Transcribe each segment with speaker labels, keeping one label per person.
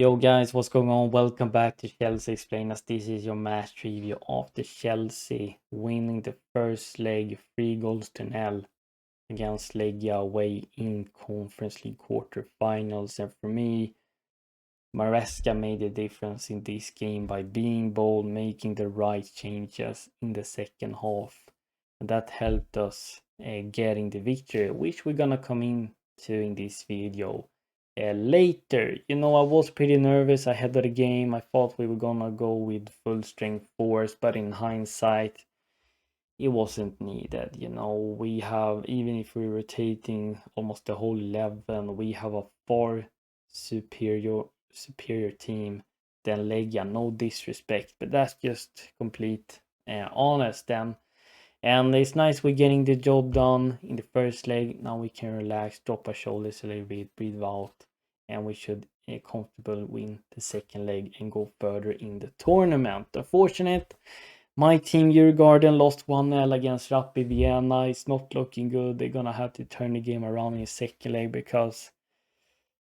Speaker 1: Yo guys, what's going on? Welcome back to Chelsea Explained, as this is your match review after Chelsea winning the first leg 3 goals to 0 against Legia away in Conference League quarterfinals. And for me, Maresca made a difference in this game by being bold, making the right changes in the second half. And that helped us getting the victory, which we're gonna come into in this video later. I was pretty nervous ahead of the game. I thought we were gonna go with full strength force, but in hindsight, it wasn't needed. We have, even if we're rotating almost the whole 11, we have a far superior team than Legia. No disrespect, but that's just complete honest then. And it's nice we're getting the job done in the first leg. Now we can relax, drop our shoulders a little bit, breathe out, and we should comfortable win the second leg and go further in the tournament. Unfortunate, my team Djurgården lost 1-0 against Rapid Vienna. It's not looking good. They're gonna have to turn the game around in the second leg because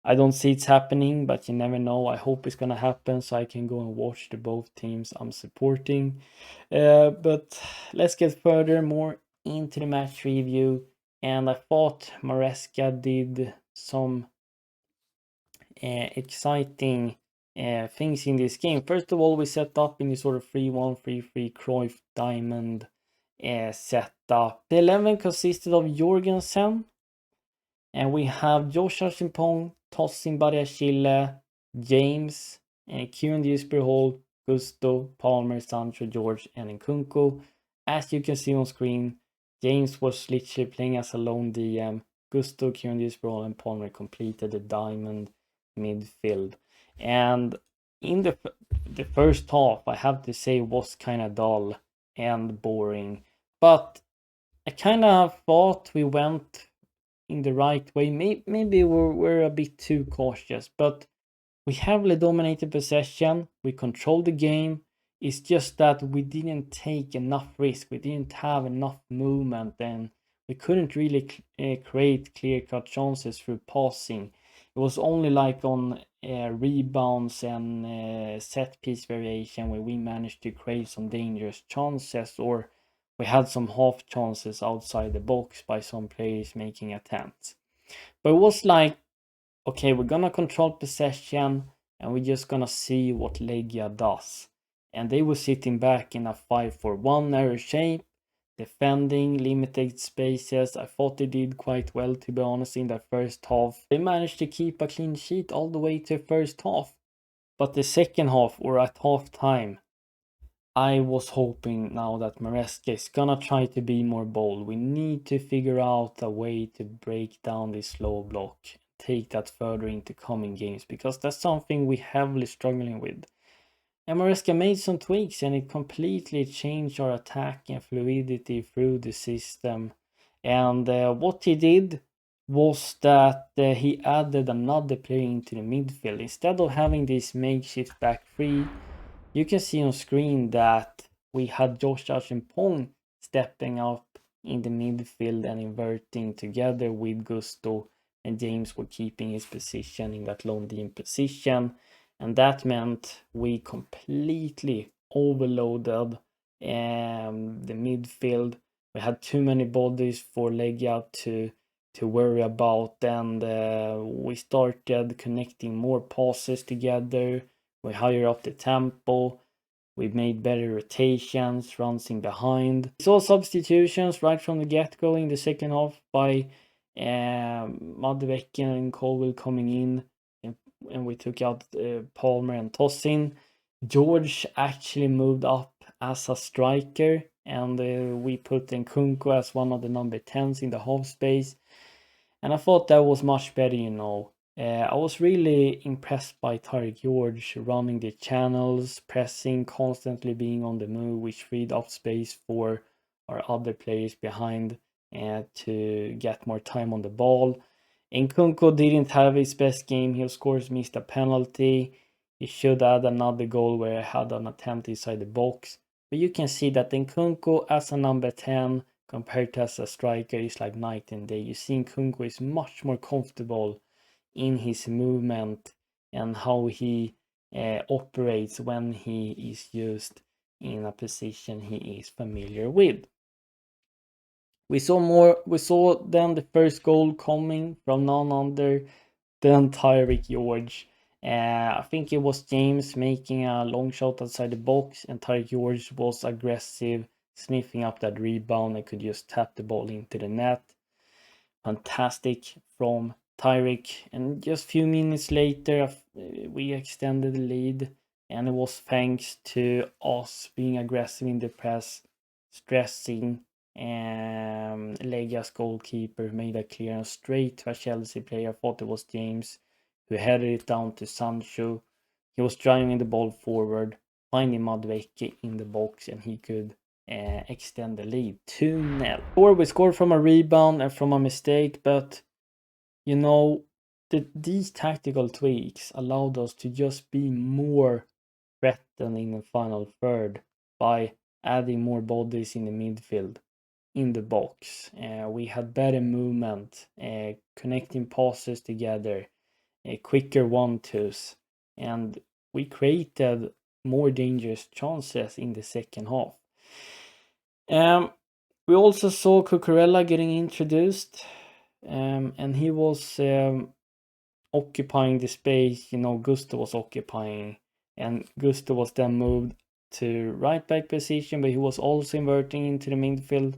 Speaker 1: I don't see it's happening, but you never know. I hope it's gonna happen so I can go and watch the both teams I'm supporting. But let's get further more into the match review. And I thought Maresca did some exciting things in this game. First of all, we set up in this sort of 3-1-3-3 Cruyff diamond setup. The 11 consisted of Jorgensen, and we have Josh Archimpong, Tosin Badiashile, James, Kieran Dewsbury-Hall, Gusto, Palmer, Sancho, George, and Nkunku. As you can see on screen, James was literally playing as a lone DM. Gusto, Kieran Dewsbury-Hall, and Palmer completed the diamond midfield. And in the first half, I have to say, was kind of dull and boring. But I kind of thought we went in the right way. Maybe we're a bit too cautious, but we heavily dominated possession. We controlled the game. It's just that we didn't take enough risk. We didn't have enough movement, and we couldn't really create clear-cut chances through passing. It was only like on rebounds and set piece variation where we managed to create some dangerous chances, or we had some half chances outside the box by some players making attempts. But it was like, okay, we're gonna control possession and we're just gonna see what Legia does. And they were sitting back in a 5-4-1 narrow shape, defending limited spaces. I thought they did quite well, to be honest, in the first half. They managed to keep a clean sheet all the way to the first half. But the second half, or at half time, I was hoping now that Maresca is gonna try to be more bold. We need to figure out a way to break down this low block, take that further into coming games, because that's something we heavily struggling with. And Maresca made some tweaks and it completely changed our attack and fluidity through the system. And what he did was that he added another player into the midfield. Instead of having this makeshift back three, you can see on screen that we had Josh Archimpong stepping up in the midfield and inverting together with Gusto, and James were keeping his position in that lone DM position. And that meant we completely overloaded the midfield. We had too many bodies for Legia to worry about, and we started connecting more passes together. We higher up the tempo. We made better rotations, runs in behind. We saw substitutions right from the get-go in the second half by Madueke and Colwell coming in, and we took out Palmer and Tosin. George actually moved up as a striker, and we put Nkunku as one of the number 10s in the half space. And I thought that was much better. I was really impressed by Tarek George running the channels, pressing, constantly being on the move, which freed up space for our other players behind to get more time on the ball. Nkunku didn't have his best game. He, of course, missed a penalty. He should add another goal where I had an attempt inside the box. But you can see that Nkunku as a number 10 compared to as a striker is like night and day. You see Nkunku is much more comfortable in his movement and how he operates when he is used in a position he is familiar with. We saw then the first goal coming from none other than Tyreek George. I think it was James making a long shot outside the box, and Tyreek George was aggressive, sniffing up that rebound and could just tap the ball into the net. Fantastic from Tyreek. And just a few minutes later, we extended the lead, and it was thanks to us being aggressive in the press, stressing. Legia's goalkeeper made a clearance straight to a Chelsea player. I thought it was James, who headed it down to Sancho. He was driving the ball forward, finding Madueke in the box, and he could extend the lead 2-0. Or we scored from a rebound and from a mistake, but you know, these tactical tweaks allowed us to just be more threatening in the final third by adding more bodies in the midfield, in the box. We had better movement, connecting passes together, quicker 1-2s, and we created more dangerous chances in the second half. We also saw Cucurella getting introduced, and he was occupying the space, Gusto was occupying, and Gusto was then moved to right back position, but he was also inverting into the midfield.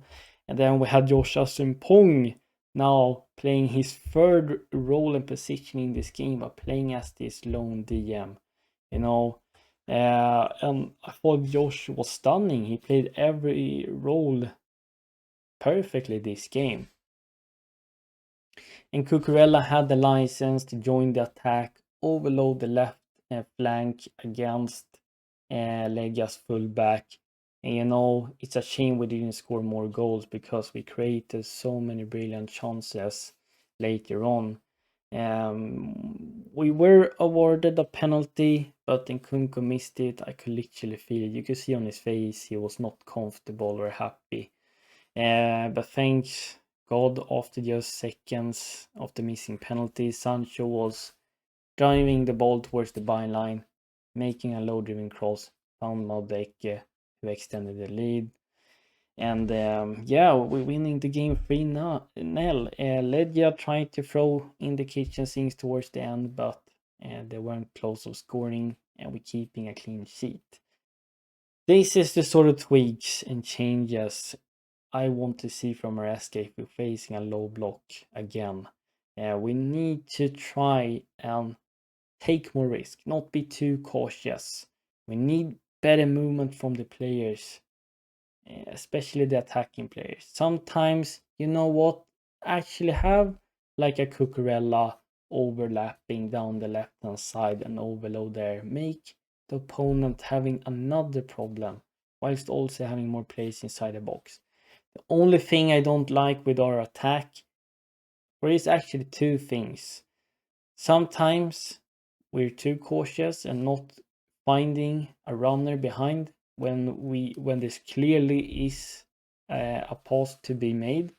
Speaker 1: And then we had Josh Asumpong now playing his third role and position in this game, but playing as this lone DM, and I thought Josh was stunning. He played every role perfectly this game. And Cucurella had the license to join the attack, overload the left flank against Legia's fullback. And it's a shame we didn't score more goals because we created so many brilliant chances later on. We were awarded a penalty, but Nkunku missed it. I could literally feel it. You could see on his face he was not comfortable or happy. But thanks God, after just seconds of the missing penalty, Sancho was driving the ball towards the byline, making a low-driven cross, found Madueke, who extended the lead. And we're winning the game 3-0. Legia tried to throw in the kitchen sinks towards the end, but they weren't close of scoring, and we're keeping a clean sheet. This is the sort of tweaks and changes I want to see from Maresca if we're facing a low block again. We need to try and take more risk, not be too cautious. We need better movement from the players, especially the attacking players. Sometimes, actually have like a Cucurella overlapping down the left hand side and overload there. Make the opponent having another problem whilst also having more players inside the box. The only thing I don't like with our attack, there is actually two things. Sometimes we're too cautious and not finding a runner behind when this clearly is a pass to be made.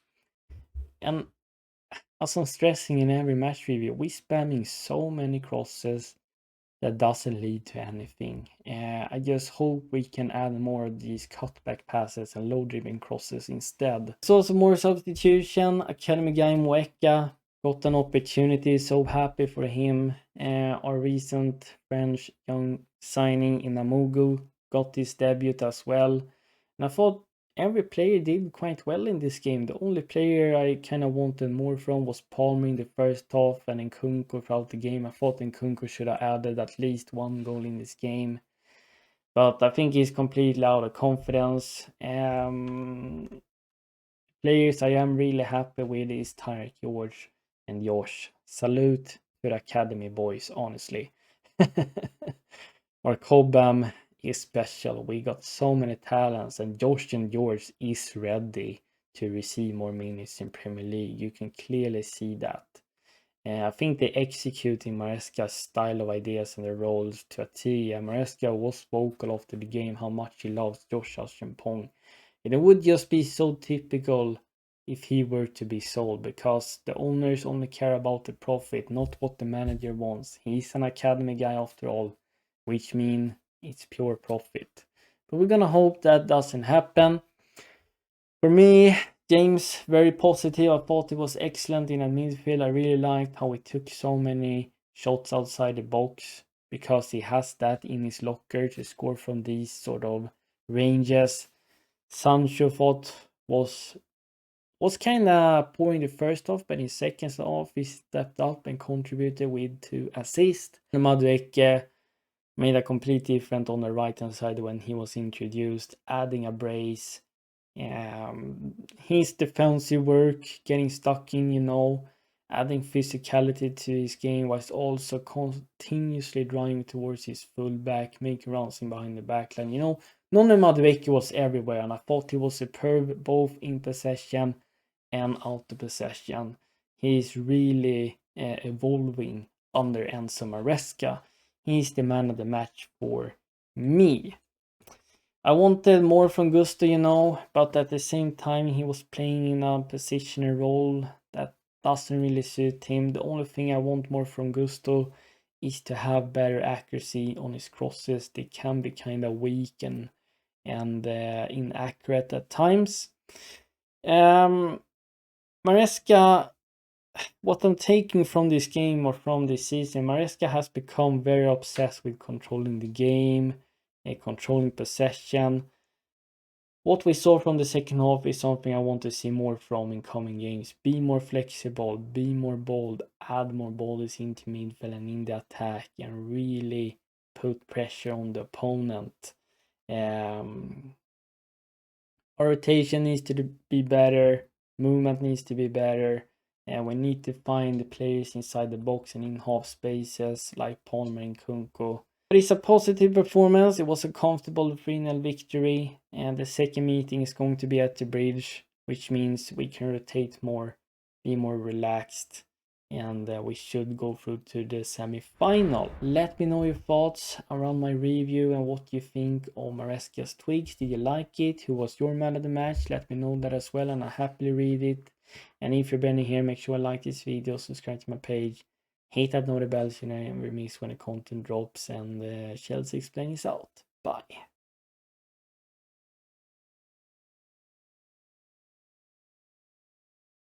Speaker 1: And as I'm stressing in every match review, we're spamming so many crosses that doesn't lead to anything. I just hope we can add more of these cutback passes and low-driven crosses instead. So some more substitution. Academy guy Moeka got an opportunity, so happy for him. Our recent French young signing in Amugu got his debut as well. And I thought every player did quite well in this game. The only player I kind of wanted more from was Palmer in the first half and Nkunku throughout the game. I thought Nkunku should have added at least one goal in this game. But I think he's completely out of confidence. Players I am really happy with is Tyreek George and Josh. Salute to the academy boys, honestly. Our Cobham is special. We got so many talents, and Josh and George is ready to receive more minutes in Premier League. You can clearly see that. I think they executing Maresca's style of ideas and their roles to a T. Maresca was vocal after the game how much he loves Josh Asumpong. And it would just be so typical if he were to be sold, because the owners only care about the profit, not what the manager wants. He's an academy guy after all, which means it's pure profit. But we're gonna hope that doesn't happen. For me, James, very positive. I thought it was excellent in a midfield. I really liked how he took so many shots outside the box, because he has that in his locker to score from these sort of ranges. Sancho thought was kind of poor in the first half, but in second half he stepped up and contributed with 2 assists. Madueke made a complete difference on the right hand side when he was introduced, adding a brace. His defensive work, getting stuck in, adding physicality to his game, was also continuously driving towards his fullback, making runs in behind the backline. Nonne Madueke was everywhere, and I thought he was superb both in possession and out of possession. He's really evolving under Enzo Maresca. He's the man of the match for me. I wanted more from Gusto, but at the same time he was playing in a positional role that doesn't really suit him. The only thing I want more from Gusto is to have better accuracy on his crosses. They can be kind of weak and inaccurate at times. Maresca, what I'm taking from this game or from this season, Maresca has become very obsessed with controlling the game, controlling possession. What we saw from the second half is something I want to see more from in coming games. Be more flexible, be more bold, add more bodies into midfield and in the attack, and really put pressure on the opponent. Our rotation needs to be better, movement needs to be better, and we need to find the players inside the box and in half spaces like Palmer and Kunko. But it's a positive performance. It was a comfortable 3-0 victory, and the second meeting is going to be at the bridge, which means we can rotate more, be more relaxed, and we should go through to the semi-final. Let me know your thoughts around my review and what you think of Maresca's tweaks. Did you like it? Who was your man of the match? Let me know that as well, and I'll happily read it. And if you're brand new here, make sure you like this video, subscribe to my page, hit that notification bell so you never miss when the content drops, and CFCexplained is out. Bye.